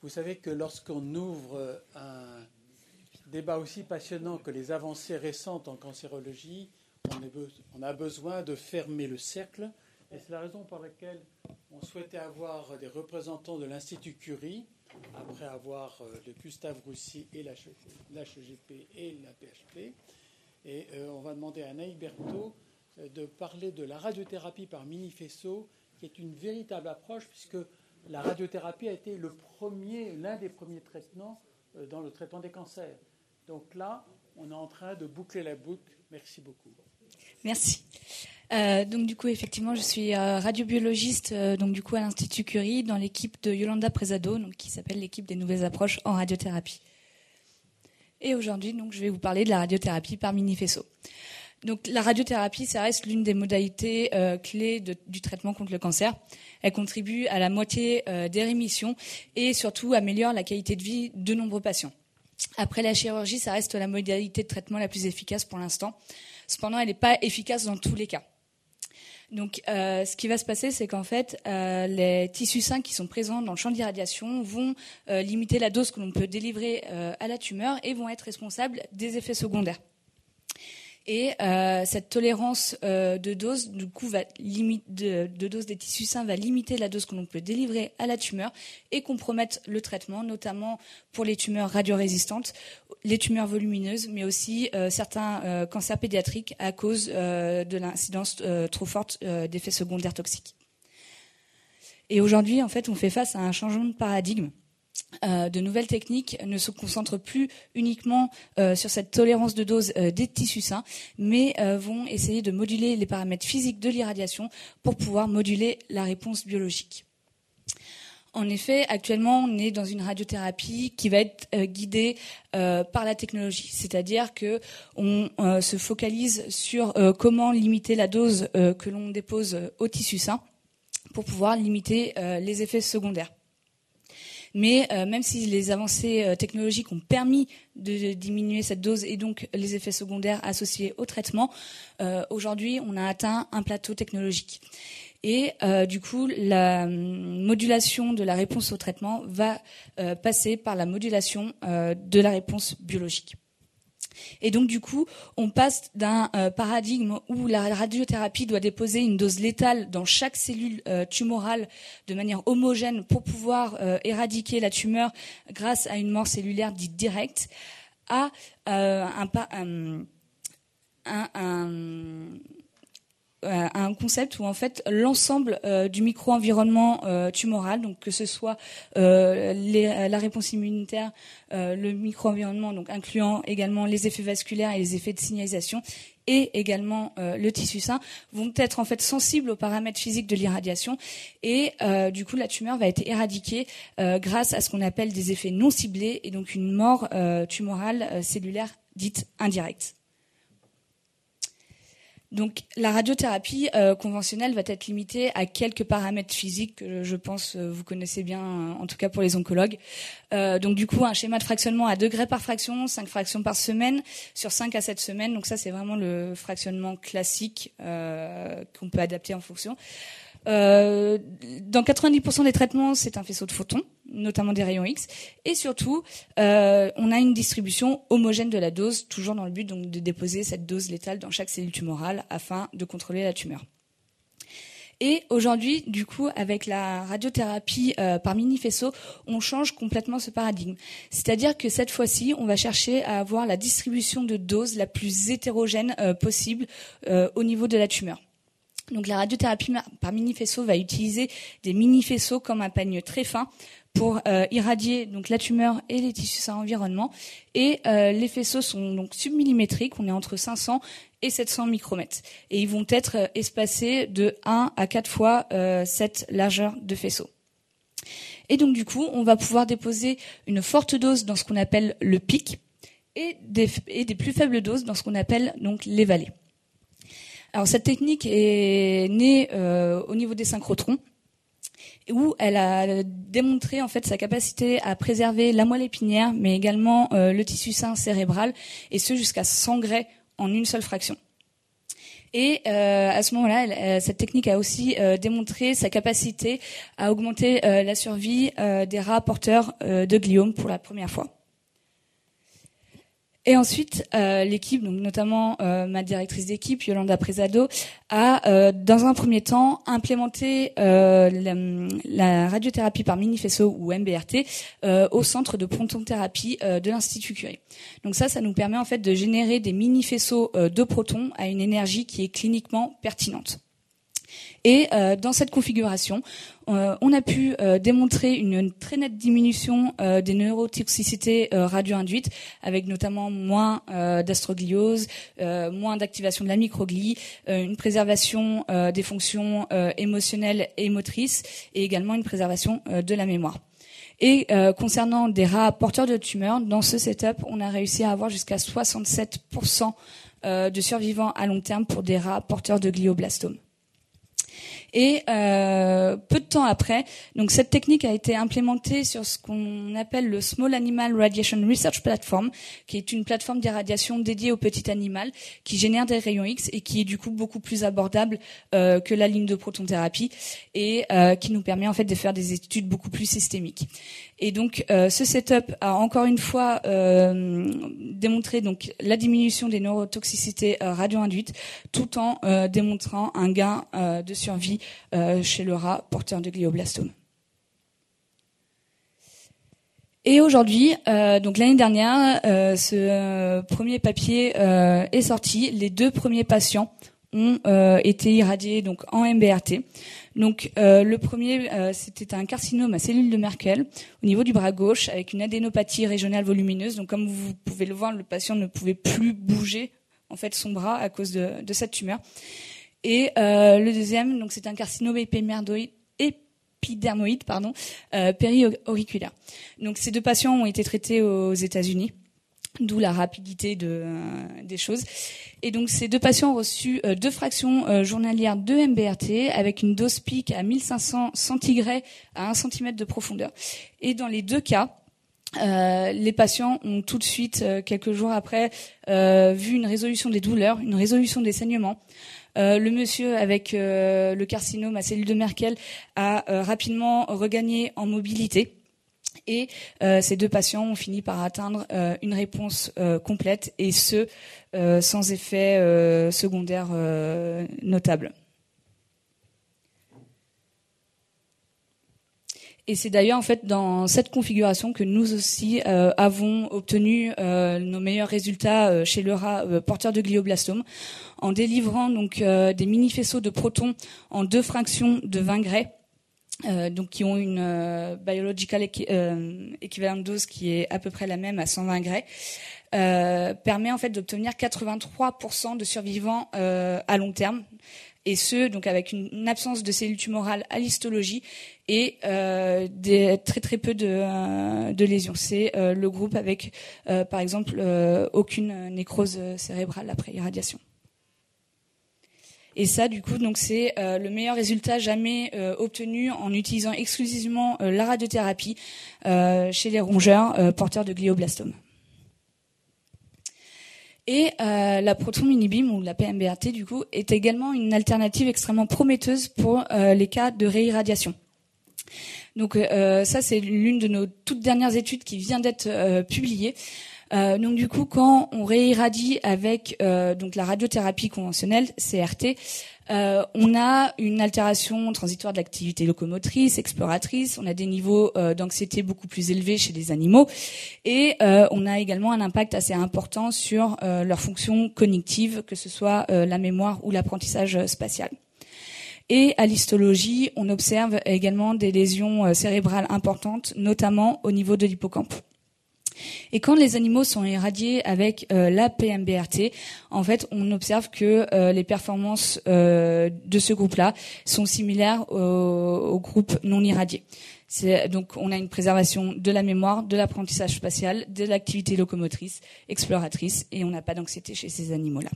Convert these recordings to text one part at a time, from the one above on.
Vous savez que lorsqu'on ouvre un débat aussi passionnant que les avancées récentes en cancérologie, on a besoin de fermer le cercle. Et c'est la raison pour laquelle on souhaitait avoir des représentants de l'Institut Curie, après avoir le Gustave Roussy et l'HEGP et la PHP. Et on va demander à Naïk Berthaud de parler de la radiothérapie par mini-faisceau, qui est une véritable approche, puisque la radiothérapie a été l'un des premiers traitements dans le traitement des cancers. Donc là, on est en train de boucler la boucle. Merci beaucoup. Merci. Donc du coup, effectivement, je suis radiobiologiste donc du coup à l'Institut Curie dans l'équipe de Yolanda Presado, donc qui s'appelle l'équipe des nouvelles approches en radiothérapie. Et aujourd'hui, donc je vais vous parler de la radiothérapie par mini-faisceau. Donc la radiothérapie, ça reste l'une des modalités clés du traitement contre le cancer. Elle contribue à la moitié des rémissions et surtout améliore la qualité de vie de nombreux patients. Après la chirurgie, ça reste la modalité de traitement la plus efficace pour l'instant. Cependant, elle n'est pas efficace dans tous les cas. Donc, ce qui va se passer, c'est qu'en fait, les tissus sains qui sont présents dans le champ d'irradiation vont limiter la dose que l'on peut délivrer à la tumeur et vont être responsables des effets secondaires. Et cette tolérance de dose, du coup, de dose des tissus sains va limiter la dose que l'on peut délivrer à la tumeur et compromettre le traitement, notamment pour les tumeurs radiorésistantes, les tumeurs volumineuses, mais aussi certains cancers pédiatriques à cause de l'incidence trop forte d'effets secondaires toxiques. Et aujourd'hui, en fait, on fait face à un changement de paradigme. De nouvelles techniques ne se concentrent plus uniquement sur cette tolérance de dose des tissus sains, mais vont essayer de moduler les paramètres physiques de l'irradiation pour pouvoir moduler la réponse biologique. En effet, actuellement, on est dans une radiothérapie qui va être guidée par la technologie, c'est-à-dire que on se focalise sur comment limiter la dose que l'on dépose au tissu sain pour pouvoir limiter les effets secondaires. Mais même si les avancées technologiques ont permis de diminuer cette dose et donc les effets secondaires associés au traitement, aujourd'hui on a atteint un plateau technologique. Et du coup, la modulation de la réponse au traitement va passer par la modulation de la réponse biologique. Et donc du coup, on passe d'un paradigme où la radiothérapie doit déposer une dose létale dans chaque cellule tumorale de manière homogène pour pouvoir éradiquer la tumeur grâce à une mort cellulaire dite directe, à un concept où en fait l'ensemble du micro-environnement tumoral, donc que ce soit la réponse immunitaire, le micro-environnement, donc incluant également les effets vasculaires et les effets de signalisation, et également le tissu sain, vont être en fait sensibles aux paramètres physiques de l'irradiation, et du coup la tumeur va être éradiquée grâce à ce qu'on appelle des effets non ciblés, et donc une mort tumorale cellulaire dite indirecte. Donc la radiothérapie conventionnelle va être limitée à quelques paramètres physiques que je pense vous connaissez bien, en tout cas pour les oncologues. Donc du coup un schéma de fractionnement à 2 grès par fraction, 5 fractions par semaine, sur 5 à 7 semaines. Donc ça c'est vraiment le fractionnement classique qu'on peut adapter en fonction. Dans 90% des traitements, c'est un faisceau de photons, notamment des rayons X, et surtout, on a une distribution homogène de la dose, toujours dans le but donc de déposer cette dose létale dans chaque cellule tumorale afin de contrôler la tumeur. Et aujourd'hui, du coup, avec la radiothérapie par mini-faisceau, on change complètement ce paradigme. C'est-à-dire que cette fois-ci, on va chercher à avoir la distribution de dose la plus hétérogène possible au niveau de la tumeur. Donc la radiothérapie par mini-faisceau va utiliser des mini-faisceaux comme un peigne très fin pour irradier donc la tumeur et les tissus sains environnement. Et les faisceaux sont donc submillimétriques, on est entre 500 et 700 micromètres. Et ils vont être espacés de 1 à 4 fois cette largeur de faisceau. Et donc du coup, on va pouvoir déposer une forte dose dans ce qu'on appelle le pic et des plus faibles doses dans ce qu'on appelle donc les vallées. Alors cette technique est née au niveau des synchrotrons, où elle a démontré en fait sa capacité à préserver la moelle épinière, mais également le tissu sain cérébral, et ce jusqu'à 100 grès en une seule fraction. Et à ce moment-là, cette technique a aussi démontré sa capacité à augmenter la survie des rats porteurs de gliome pour la première fois. Et ensuite, l'équipe, donc notamment ma directrice d'équipe, Yolanda Presado, a, dans un premier temps, implémenté la radiothérapie par mini-faisceau ou MBRT au centre de protonthérapie de l'Institut Curie. Donc ça nous permet en fait de générer des mini-faisceaux de protons à une énergie qui est cliniquement pertinente. Et dans cette configuration, on a pu démontrer une très nette diminution des neurotoxicités radio-induites, avec notamment moins d'astrogliose, moins d'activation de la microglie, une préservation des fonctions émotionnelles et motrices, et également une préservation de la mémoire. Et concernant des rats porteurs de tumeurs, dans ce setup, on a réussi à avoir jusqu'à 67% de survivants à long terme pour des rats porteurs de glioblastomes. Et peu de temps après, donc cette technique a été implémentée sur ce qu'on appelle le Small Animal Radiation Research Platform, qui est une plateforme d'irradiation dédiée au petit animal, qui génère des rayons X et qui est du coup beaucoup plus abordable que la ligne de protonthérapie et qui nous permet en fait de faire des études beaucoup plus systémiques. Et donc ce setup a encore une fois démontré donc la diminution des neurotoxicités radio-induites, tout en démontrant un gain de survie chez le rat porteur de glioblastome. Et aujourd'hui, donc l'année dernière, ce premier papier est sorti. Les 2 premiers patients ont été irradiés donc en MBRT. Donc le premier, c'était un carcinome à cellules de Merkel au niveau du bras gauche avec une adénopathie régionale volumineuse. Donc comme vous pouvez le voir, le patient ne pouvait plus bouger en fait son bras à cause de cette tumeur. Et le deuxième, donc c'est un carcinome épidermoïde, périauriculaire. Donc ces 2 patients ont été traités aux États-Unis, d'où la rapidité des choses. Et donc ces 2 patients ont reçu 2 fractions journalières de MBRT avec une dose pic à 1500 centigrés à 1 cm de profondeur. Et dans les 2 cas, les patients ont tout de suite, quelques jours après, vu une résolution des douleurs, une résolution des saignements. Le monsieur avec le carcinome à cellules de Merkel a rapidement regagné en mobilité. Et ces 2 patients ont fini par atteindre une réponse complète, et ce, sans effet secondaire notable. Et c'est d'ailleurs en fait dans cette configuration que nous aussi avons obtenu nos meilleurs résultats chez le rat porteur de glioblastome, en délivrant donc des mini-faisceaux de protons en 2 fractions de 20 Gray. Donc qui ont une biological équivalent dose qui est à peu près la même à 120 Gray, permet en fait d'obtenir 83% de survivants à long terme, et ce donc avec une absence de cellules tumorales à l'histologie et très très peu de lésions. C'est le groupe avec par exemple aucune nécrose cérébrale après irradiation. Et ça, du coup, donc c'est le meilleur résultat jamais obtenu en utilisant exclusivement la radiothérapie chez les rongeurs porteurs de glioblastome. Et la proton mini-beam ou la PMBRT, du coup, est également une alternative extrêmement prometteuse pour les cas de réirradiation. Donc ça, c'est l'une de nos toutes dernières études qui vient d'être publiée. Donc du coup, quand on réirradie avec donc la radiothérapie conventionnelle, CRT, on a une altération transitoire de l'activité locomotrice, exploratrice, on a des niveaux d'anxiété beaucoup plus élevés chez les animaux, et on a également un impact assez important sur leurs fonctions cognitives, que ce soit la mémoire ou l'apprentissage spatial. Et à l'histologie, on observe également des lésions cérébrales importantes, notamment au niveau de l'hippocampe. Et quand les animaux sont irradiés avec la PMBRT, en fait, on observe que les performances de ce groupe-là sont similaires au groupe non irradié. Donc, on a une préservation de la mémoire, de l'apprentissage spatial, de l'activité locomotrice, exploratrice, et on n'a pas d'anxiété chez ces animaux-là.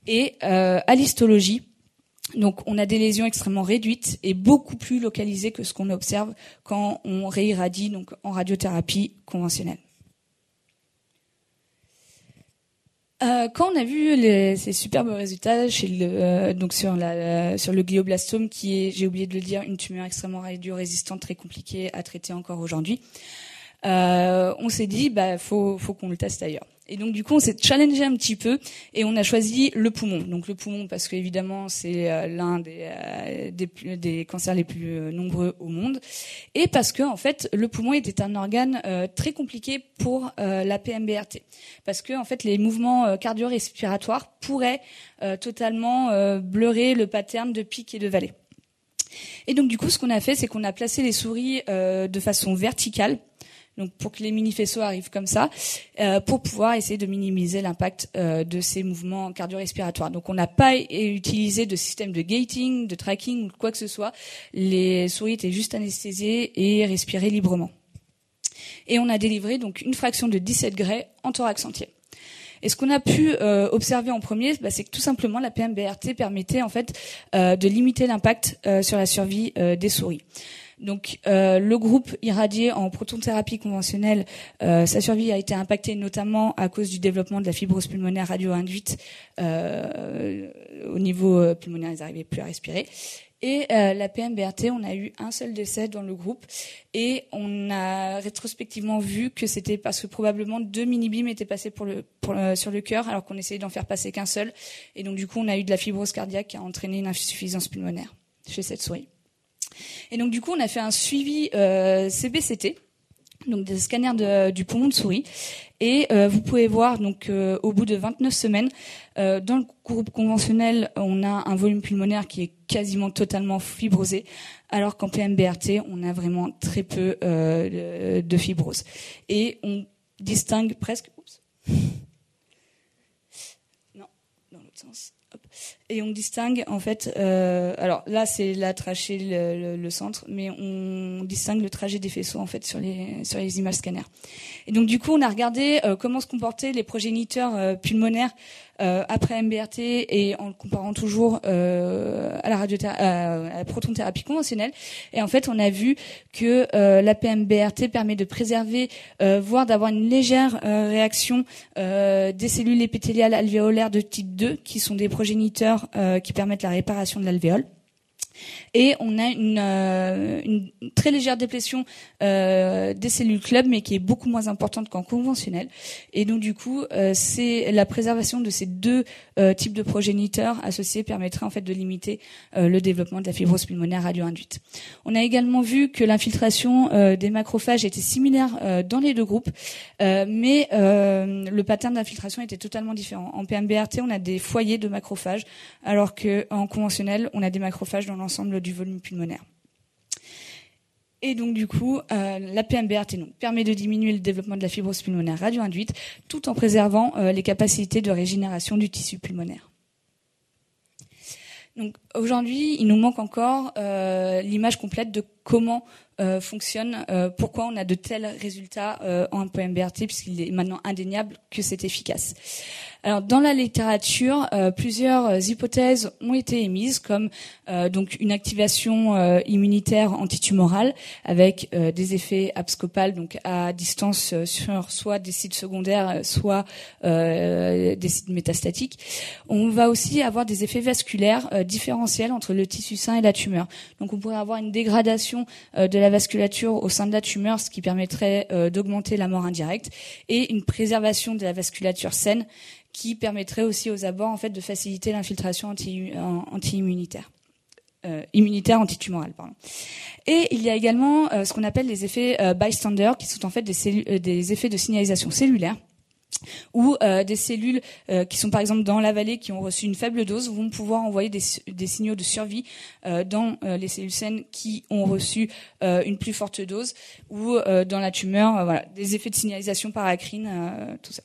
Et à l'histologie, donc, on a des lésions extrêmement réduites et beaucoup plus localisées que ce qu'on observe quand on réirradie donc en radiothérapie conventionnelle. Quand on a vu ces superbes résultats donc sur le glioblastome, qui est, j'ai oublié de le dire, une tumeur extrêmement radio-résistante, très compliquée à traiter encore aujourd'hui, on s'est dit faut qu'on le teste ailleurs. Et donc du coup on s'est challengé un petit peu et on a choisi le poumon. Donc le poumon parce qu'évidemment c'est l'un des cancers les plus nombreux au monde, et parce que en fait le poumon était un organe très compliqué pour la PMBRT, parce que en fait les mouvements cardio-respiratoires pourraient totalement blurrer le pattern de pic et de vallée. Et donc du coup ce qu'on a fait, c'est qu'on a placé les souris de façon verticale, donc pour que les mini-faisceaux arrivent comme ça, pour pouvoir essayer de minimiser l'impact de ces mouvements cardio-respiratoires. Donc on n'a pas utilisé de système de gating, de tracking ou quoi que ce soit. Les souris étaient juste anesthésiées et respiraient librement. Et on a délivré donc une fraction de 17 Gray en thorax entier. Et ce qu'on a pu observer en premier, c'est que tout simplement la PMBRT permettait en fait de limiter l'impact sur la survie des souris. Donc le groupe irradié en protonthérapie conventionnelle, sa survie a été impactée notamment à cause du développement de la fibrose pulmonaire radio-induite. Au niveau pulmonaire, ils n'arrivaient plus à respirer. Et la PMBRT, on a eu un seul décès dans le groupe, et on a rétrospectivement vu que c'était parce que probablement 2 mini-beams étaient passés sur le cœur, alors qu'on essayait d'en faire passer qu'un seul. Et donc du coup, on a eu de la fibrose cardiaque qui a entraîné une insuffisance pulmonaire chez cette souris. Et donc du coup, on a fait un suivi CBCT, donc des scanners du poumon de souris. Et vous pouvez voir donc au bout de 29 semaines, dans le groupe conventionnel, on a un volume pulmonaire qui est quasiment totalement fibrosé, alors qu'en PMBRT, on a vraiment très peu de fibrose. Et on distingue presque... Oups. Non, dans l'autre sens. Hop. Et on distingue en fait, alors là c'est la trachée, le centre, mais on distingue le trajet des faisceaux en fait sur les images scanners. Et donc du coup on a regardé comment se comportaient les progéniteurs pulmonaires après MBRT, et en le comparant toujours à la protonthérapie conventionnelle. Et en fait on a vu que la PMBRT permet de préserver, voire d'avoir une légère réaction des cellules épithéliales alvéolaires de type 2, qui sont des progéniteurs qui permettent la réparation de l'alvéole. Et on a une très légère déplétion des cellules club, mais qui est beaucoup moins importante qu'en conventionnel. Et donc du coup, c'est la préservation de ces deux types de progéniteurs associés permettrait en fait de limiter le développement de la fibrose pulmonaire radio-induite. On a également vu que l'infiltration des macrophages était similaire dans les deux groupes, mais le pattern d'infiltration était totalement différent. En PMBRT, on a des foyers de macrophages, alors qu'en conventionnel, on a des macrophages dans l'ensemble du volume pulmonaire. Et donc du coup, la PMBRT permet de diminuer le développement de la fibrose pulmonaire radio-induite, tout en préservant les capacités de régénération du tissu pulmonaire. Donc aujourd'hui, il nous manque encore l'image complète de comment fonctionne, pourquoi on a de tels résultats en PMBRT, puisqu'il est maintenant indéniable que c'est efficace. Alors dans la littérature, plusieurs hypothèses ont été émises, comme donc une activation immunitaire antitumorale avec des effets abscopales, donc à distance sur soit des sites secondaires, soit des sites métastatiques. On va aussi avoir des effets vasculaires différentiels entre le tissu sain et la tumeur. Donc on pourrait avoir une dégradation de la vasculature au sein de la tumeur, ce qui permettrait d'augmenter la mort indirecte, et une préservation de la vasculature saine, qui permettrait aussi aux abords en fait de faciliter l'infiltration anti-immunitaire, immunitaire antitumorale, pardon. Et il y a également ce qu'on appelle les effets bystander, qui sont en fait des effets de signalisation cellulaire, où des cellules qui sont par exemple dans la vallée, qui ont reçu une faible dose, vont pouvoir envoyer des signaux de survie dans les cellules saines qui ont reçu une plus forte dose, ou dans la tumeur, voilà, des effets de signalisation paracrine, tout ça.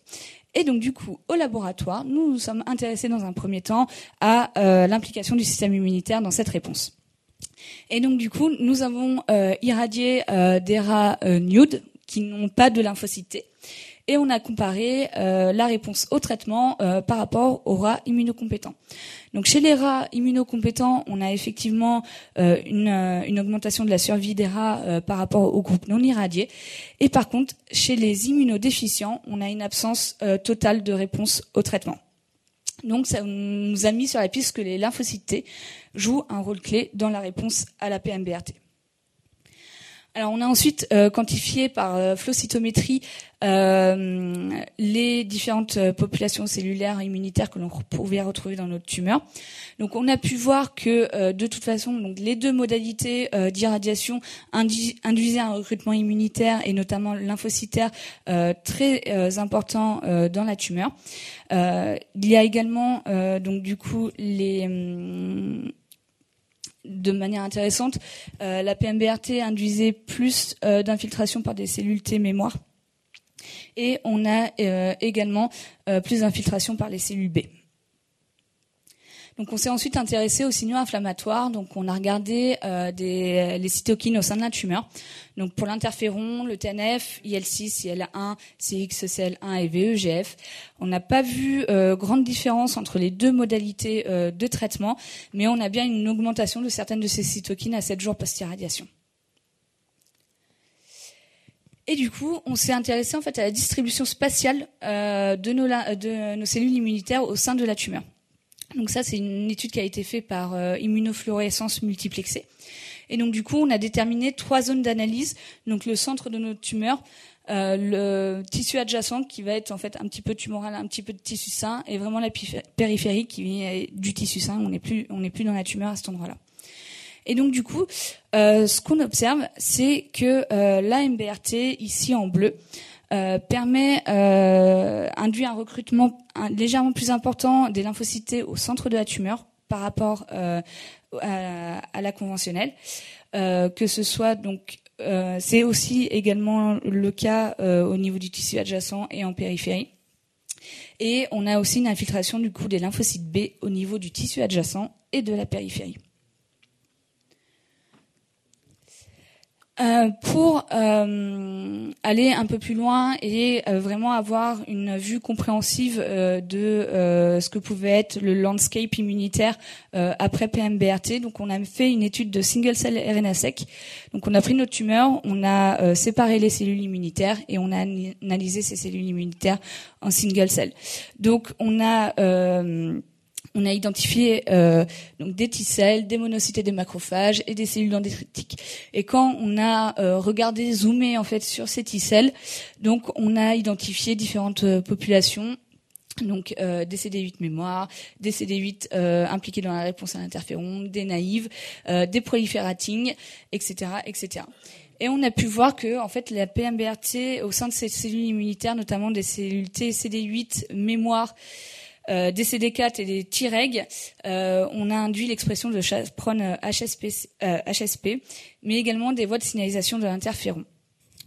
Et donc du coup, au laboratoire, nous nous sommes intéressés dans un premier temps à l'implication du système immunitaire dans cette réponse. Et donc du coup, nous avons irradié des rats nude qui n'ont pas de lymphocytes T. Et on a comparé la réponse au traitement par rapport aux rats immunocompétents. Donc chez les rats immunocompétents, on a effectivement une augmentation de la survie des rats par rapport au groupe non irradié. Et par contre, chez les immunodéficients, on a une absence totale de réponse au traitement. Donc ça nous a mis sur la piste que les lymphocytes T jouent un rôle clé dans la réponse à la PMBRT. Alors on a ensuite quantifié par flow cytométrie les différentes populations cellulaires immunitaires que l'on pouvait retrouver dans notre tumeur. Donc on a pu voir que de toute façon, donc les deux modalités d'irradiation induisaient un recrutement immunitaire et notamment lymphocytaire très important dans la tumeur. Il y a également donc du coup de manière intéressante, la PMBRT induisait plus d'infiltration par des cellules T mémoire. Et on a également plus d'infiltration par les cellules B. Donc on s'est ensuite intéressé aux signaux inflammatoires. Donc on a regardé les cytokines au sein de la tumeur. Donc pour l'interféron, le TNF, IL6, IL1, CXCL1 et VEGF. On n'a pas vu grande différence entre les deux modalités de traitement, mais on a bien une augmentation de certaines de ces cytokines à 7 jours post-irradiation. Et du coup, on s'est intéressé en fait à la distribution spatiale de nos cellules immunitaires au sein de la tumeur. Donc ça, c'est une étude qui a été faite par immunofluorescence multiplexée. Et donc du coup, on a déterminé 3 zones d'analyse. Donc le centre de notre tumeur, le tissu adjacent qui va être en fait un petit peu tumoral, un petit peu de tissu sain, et vraiment la périphérie qui est du tissu sain. On n'est plus dans la tumeur à cet endroit-là. Et donc du coup, ce qu'on observe, c'est que la MBRT, ici en bleu, induit un recrutement légèrement plus important des lymphocytes T au centre de la tumeur par rapport à la conventionnelle, que ce soit donc c'est aussi également le cas au niveau du tissu adjacent et en périphérie. Et on a aussi une infiltration du coup des lymphocytes B au niveau du tissu adjacent et de la périphérie. Pour aller un peu plus loin et vraiment avoir une vue compréhensive de ce que pouvait être le landscape immunitaire après PMBRT, donc on a fait une étude de single cell RNA-seq. Donc on a pris notre tumeur, on a séparé les cellules immunitaires et on a analysé ces cellules immunitaires en single cell. Donc on a identifié donc des T-cells, des monocytes et des macrophages et des cellules dendritiques. Et quand on a zoomé en fait sur ces T-cells, donc on a identifié différentes populations. Donc des CD8 mémoire, des CD8 impliqués dans la réponse à l'interféron, des naïves, des prolifératines, etc., etc. Et on a pu voir que en fait la PMBRT au sein de ces cellules immunitaires, notamment des cellules T, CD8 mémoire, des CD4 et des Treg, on a induit l'expression de chaperone HSP, mais également des voies de signalisation de l'interféron.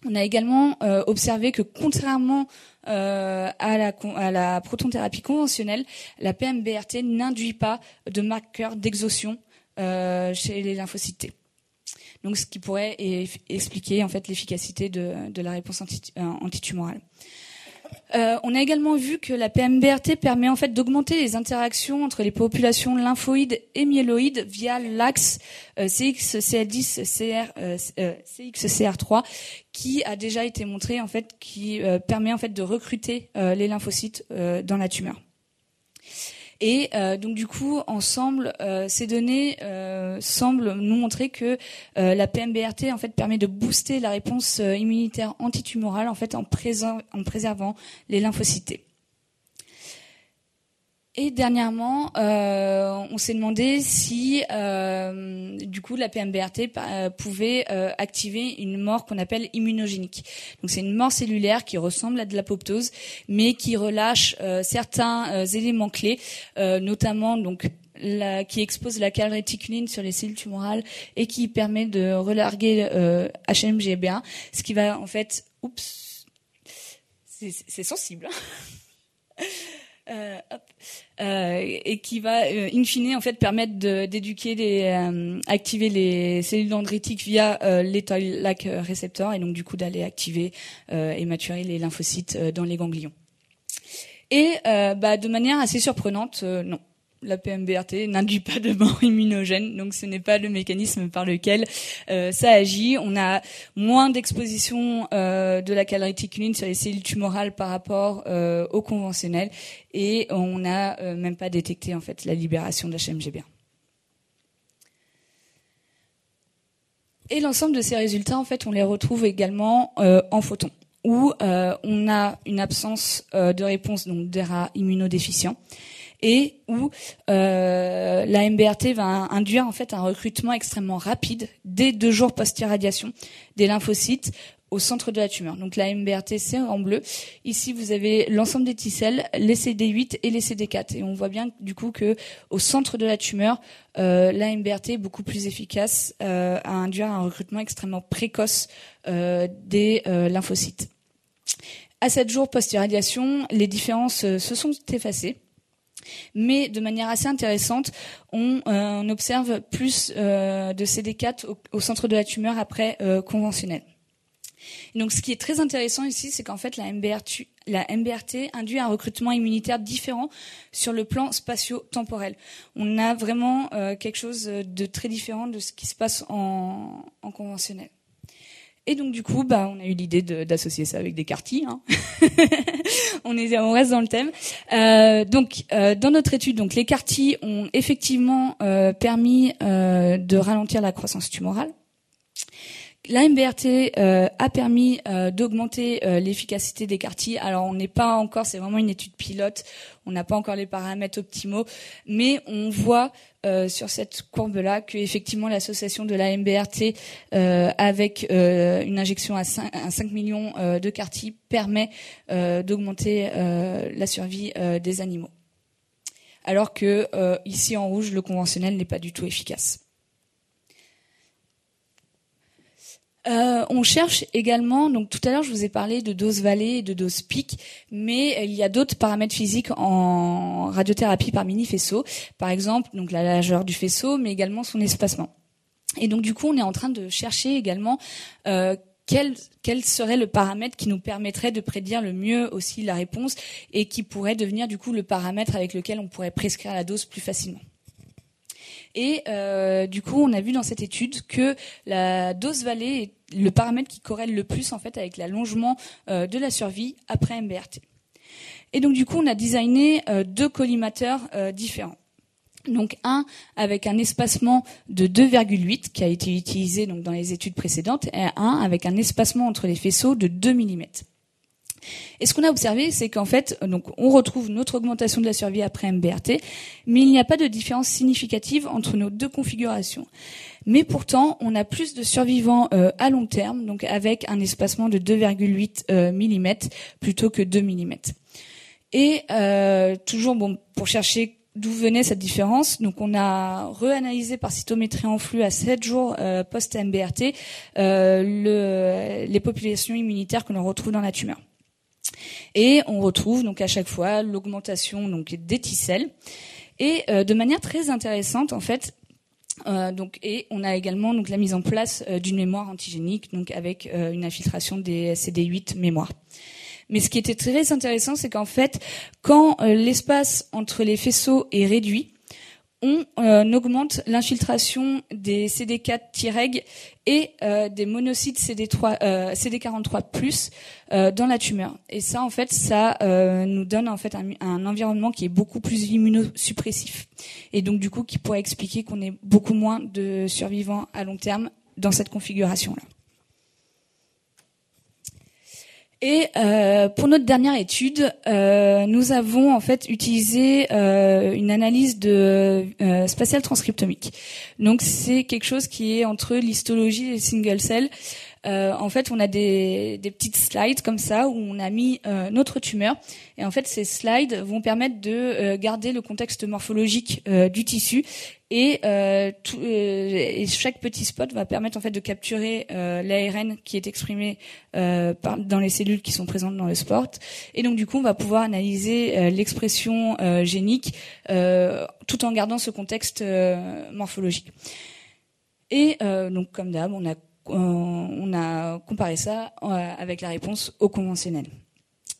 On a également observé que contrairement à la protonthérapie conventionnelle, la PMBRT n'induit pas de marqueurs d'exhaustion chez les lymphocytes T. Donc, ce qui pourrait expliquer en fait l'efficacité de la réponse antitumorale. On a également vu que la PMBRT permet en fait d'augmenter les interactions entre les populations lymphoïdes et myéloïdes via l'axe CXCL10 CXCR3 qui a déjà été montré en fait qui permet en fait de recruter les lymphocytes dans la tumeur. Et donc du coup, ensemble, ces données semblent nous montrer que la PMBRT en fait permet de booster la réponse immunitaire antitumorale en fait en préservant les lymphocytes T. Et dernièrement, on s'est demandé si, du coup, la PMBRT pouvait activer une mort qu'on appelle immunogénique. Donc, c'est une mort cellulaire qui ressemble à de l'apoptose, mais qui relâche certains éléments clés, notamment donc qui expose la calréticuline sur les cellules tumorales et qui permet de relarguer HMGB1, ce qui va en fait, c'est sensible. Et qui va, in fine, en fait, permettre activer les cellules dendritiques via les toll-like récepteurs, et donc du coup d'aller activer et maturer les lymphocytes dans les ganglions. Et de manière assez surprenante, non. La PMBRT n'induit pas de mort immunogène, donc ce n'est pas le mécanisme par lequel ça agit. On a moins d'exposition de la calréticuline sur les cellules tumorales par rapport au conventionnel, et on n'a même pas détecté en fait la libération d'HMGB1. Et l'ensemble de ces résultats, en fait, on les retrouve également en photons, où on a une absence de réponse, donc d'ERA immunodéficient, et où la MBRT va induire en fait un recrutement extrêmement rapide dès 2 jours post-irradiation des lymphocytes au centre de la tumeur. Donc la MBRT, c'est en bleu. Ici, vous avez l'ensemble des T-cells, les CD8 et les CD4. Et on voit bien du coup que au centre de la tumeur, la MBRT est beaucoup plus efficace à induire un recrutement extrêmement précoce des lymphocytes. À 7 jours post-irradiation, les différences se sont effacées. Mais de manière assez intéressante, on observe plus de CD4 au centre de la tumeur après conventionnel. Donc, ce qui est très intéressant ici, c'est qu'en fait, la MBRT induit un recrutement immunitaire différent sur le plan spatio-temporel. On a vraiment quelque chose de très différent de ce qui se passe en conventionnel. Et donc du coup, on a eu l'idée d'associer ça avec des CAR-T. Hein. on reste dans le thème. Dans notre étude, donc les CAR-T ont effectivement permis de ralentir la croissance tumorale. La MBRT a permis d'augmenter l'efficacité des CAR-T. Alors on n'est pas encore, c'est vraiment une étude pilote, on n'a pas encore les paramètres optimaux, mais on voit sur cette courbe-là que effectivement l'association de la MBRT avec une injection à 5 millions de CAR-T permet d'augmenter la survie des animaux. Alors que ici en rouge, le conventionnel n'est pas du tout efficace. On cherche également, donc tout à l'heure je vous ai parlé de dose vallée et de dose pic, mais il y a d'autres paramètres physiques en radiothérapie par mini-faisceau, par exemple donc la largeur du faisceau, mais également son espacement. Et donc du coup on est en train de chercher également quel serait le paramètre qui nous permettrait de prédire le mieux aussi la réponse et qui pourrait devenir du coup le paramètre avec lequel on pourrait prescrire la dose plus facilement. Et du coup, on a vu dans cette étude que la dose vallée est le paramètre qui corrèle le plus en fait avec l'allongement de la survie après MBRT. Et donc du coup, on a designé 2 collimateurs différents. Donc un avec un espacement de 2,8 qui a été utilisé donc dans les études précédentes, et un avec un espacement entre les faisceaux de 2 mm. Et ce qu'on a observé, c'est qu'en fait, donc, on retrouve notre augmentation de la survie après MBRT, mais il n'y a pas de différence significative entre nos 2 configurations. Mais pourtant, on a plus de survivants à long terme, donc avec un espacement de 2,8 mm plutôt que 2 mm. Et toujours, pour chercher d'où venait cette différence, donc on a reanalysé par cytométrie en flux à 7 jours post-MBRT les populations immunitaires que l'on retrouve dans la tumeur. Et on retrouve donc à chaque fois l'augmentation donc des T-cells et de manière très intéressante en fait. Et on a également donc la mise en place d'une mémoire antigénique donc avec une infiltration des CD8 mémoire. Mais ce qui était très intéressant, c'est qu'en fait, quand l'espace entre les faisceaux est réduit, on augmente l'infiltration des CD4 Treg et des monocytes CD43+ dans la tumeur. Et ça, en fait, ça nous donne en fait un environnement qui est beaucoup plus immunosuppressif. Et donc, du coup, qui pourrait expliquer qu'on ait beaucoup moins de survivants à long terme dans cette configuration-là. Et pour notre dernière étude, nous avons en fait utilisé une analyse de spatiale transcriptomique. Donc c'est quelque chose qui est entre l'histologie et le single cell. en fait, on a des petites slides comme ça où on a mis notre tumeur. Et en fait, ces slides vont permettre de garder le contexte morphologique du tissu. Et chaque petit spot va permettre en fait de capturer l'ARN qui est exprimé dans les cellules qui sont présentes dans le spot. Et donc du coup, on va pouvoir analyser l'expression génique tout en gardant ce contexte morphologique. Et donc comme d'hab, on a comparé ça avec la réponse au conventionnel.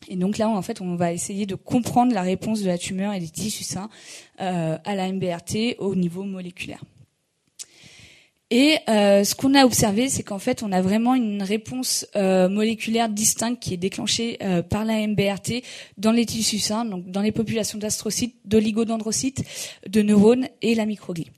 Et donc là, en fait, on va essayer de comprendre la réponse de la tumeur et des tissus sains à la MBRT au niveau moléculaire. Et ce qu'on a observé, c'est qu'en fait, on a vraiment une réponse moléculaire distincte qui est déclenchée par la MBRT dans les tissus sains, donc dans les populations d'astrocytes, d'oligodendrocytes, de neurones et la microglie.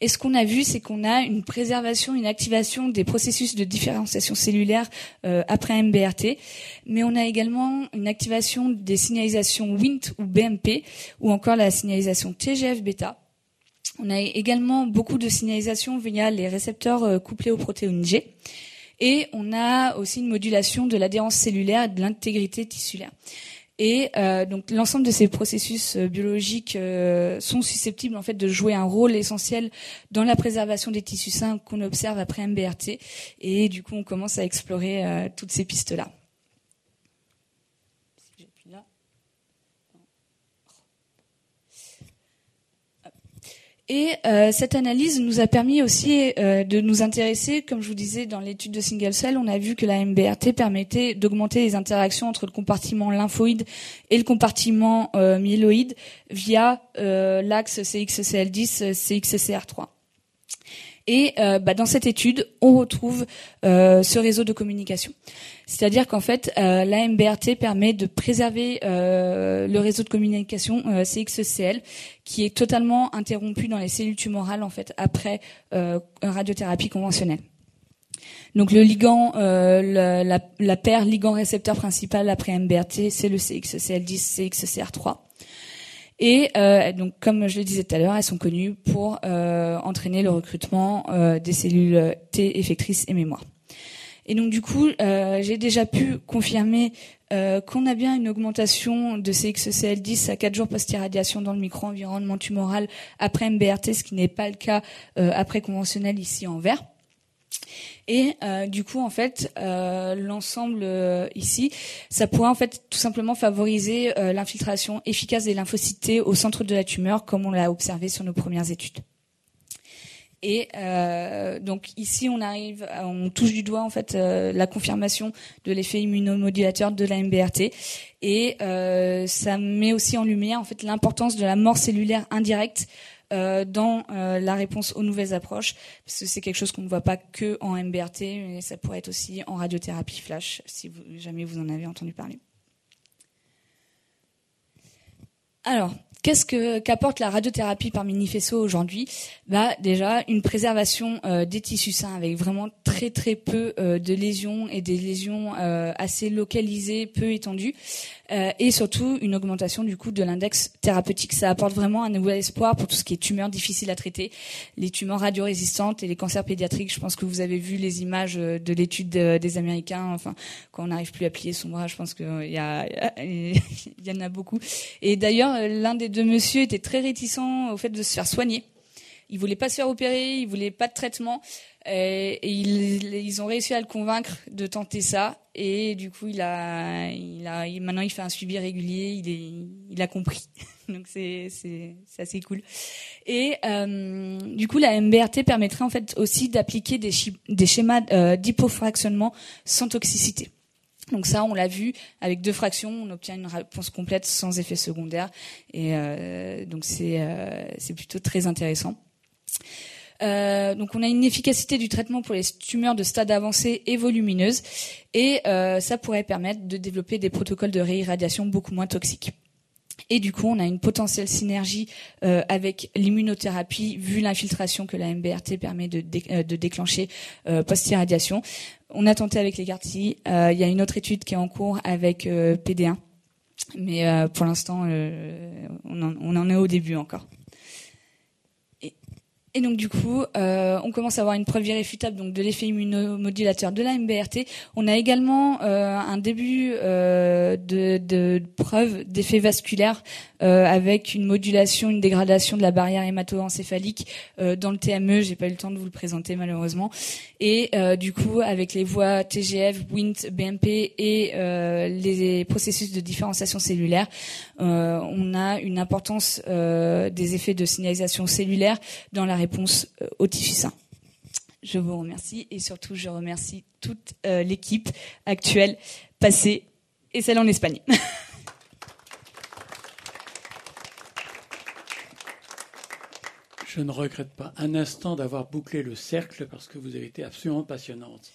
Et ce qu'on a vu, c'est qu'on a une préservation, une activation des processus de différenciation cellulaire après MBRT, mais on a également une activation des signalisations Wnt ou BMP, ou encore la signalisation TGF-bêta. On a également beaucoup de signalisation via les récepteurs couplés aux protéines G, et on a aussi une modulation de l'adhérence cellulaire et de l'intégrité tissulaire. Et donc l'ensemble de ces processus biologiques sont susceptibles en fait de jouer un rôle essentiel dans la préservation des tissus sains qu'on observe après MBRT. Et du coup, on commence à explorer toutes ces pistes-là. Et cette analyse nous a permis aussi de nous intéresser, comme je vous disais, dans l'étude de single cell, on a vu que la MBRT permettait d'augmenter les interactions entre le compartiment lymphoïde et le compartiment myéloïde via l'axe CXCL10, CXCR3. Et dans cette étude, on retrouve ce réseau de communication. C'est-à-dire qu'en fait, la MBRT permet de préserver le réseau de communication CXCL, qui est totalement interrompu dans les cellules tumorales en fait après radiothérapie conventionnelle. Donc le ligand, la paire ligand-récepteur principal après MBRT, c'est le CXCL10, CXCR3. Et donc, comme je le disais tout à l'heure, elles sont connues pour entraîner le recrutement des cellules T effectrices et mémoire. Et donc, du coup, j'ai déjà pu confirmer qu'on a bien une augmentation de CXCL10 à 4 jours post-irradiation dans le micro-environnement tumoral après MBRT, ce qui n'est pas le cas après conventionnel ici en vert. Et du coup, en fait, l'ensemble ici, ça pourrait en fait tout simplement favoriser l'infiltration efficace des lymphocytes T au centre de la tumeur, comme on l'a observé sur nos premières études. Et donc ici, on touche du doigt en fait la confirmation de l'effet immunomodulateur de la MBRT, et ça met aussi en lumière en fait l'importance de la mort cellulaire indirecte dans la réponse aux nouvelles approches, parce que c'est quelque chose qu'on ne voit pas que en MBRT, mais ça pourrait être aussi en radiothérapie flash, si jamais vous en avez entendu parler. Alors, qu'apporte la radiothérapie par mini-faisceau aujourd'hui ? Déjà, une préservation des tissus sains avec vraiment très très peu de lésions, et des lésions assez localisées, peu étendues, et surtout une augmentation du coup de l'index thérapeutique. Ça apporte vraiment un nouvel espoir pour tout ce qui est tumeurs difficiles à traiter, les tumeurs radiorésistantes et les cancers pédiatriques. Je pense que vous avez vu les images de l'étude des Américains. Enfin, quand on n'arrive plus à plier son bras, je pense qu'il y en a beaucoup. Et d'ailleurs, l'un des deux messieurs était très réticent au fait de se faire soigner. Il voulait pas se faire opérer, il voulait pas de traitement, et ils ont réussi à le convaincre de tenter ça. Et du coup, maintenant il fait un suivi régulier, il a compris. Donc c'est assez cool. Et du coup, la MBRT permettrait en fait aussi d'appliquer des schémas d'hypofractionnement sans toxicité. Donc ça, on l'a vu, avec 2 fractions, on obtient une réponse complète sans effet secondaire. Et donc c'est plutôt très intéressant. Donc on a une efficacité du traitement pour les tumeurs de stade avancé et volumineuses, et ça pourrait permettre de développer des protocoles de réirradiation beaucoup moins toxiques. Et du coup, on a une potentielle synergie avec l'immunothérapie, vu l'infiltration que la MBRT permet de déclencher post-irradiation. On a tenté avec les CAR-T. Il y a une autre étude qui est en cours avec PD1, mais pour l'instant, on en est au début encore. Et donc du coup, on commence à avoir une preuve irréfutable donc de l'effet immunomodulateur de la MBRT. On a également un début de preuve d'effet vasculaire avec une modulation, une dégradation de la barrière hémato-encéphalique dans le TME. J'ai pas eu le temps de vous le présenter malheureusement. Et du coup, avec les voies TGF, Wnt, BMP et les processus de différenciation cellulaire, on a une importance des effets de signalisation cellulaire dans la réponse au typhus 1. Je vous remercie et surtout je remercie toute l'équipe actuelle, passée et celle en Espagne. Je ne regrette pas un instant d'avoir bouclé le cercle parce que vous avez été absolument passionnante.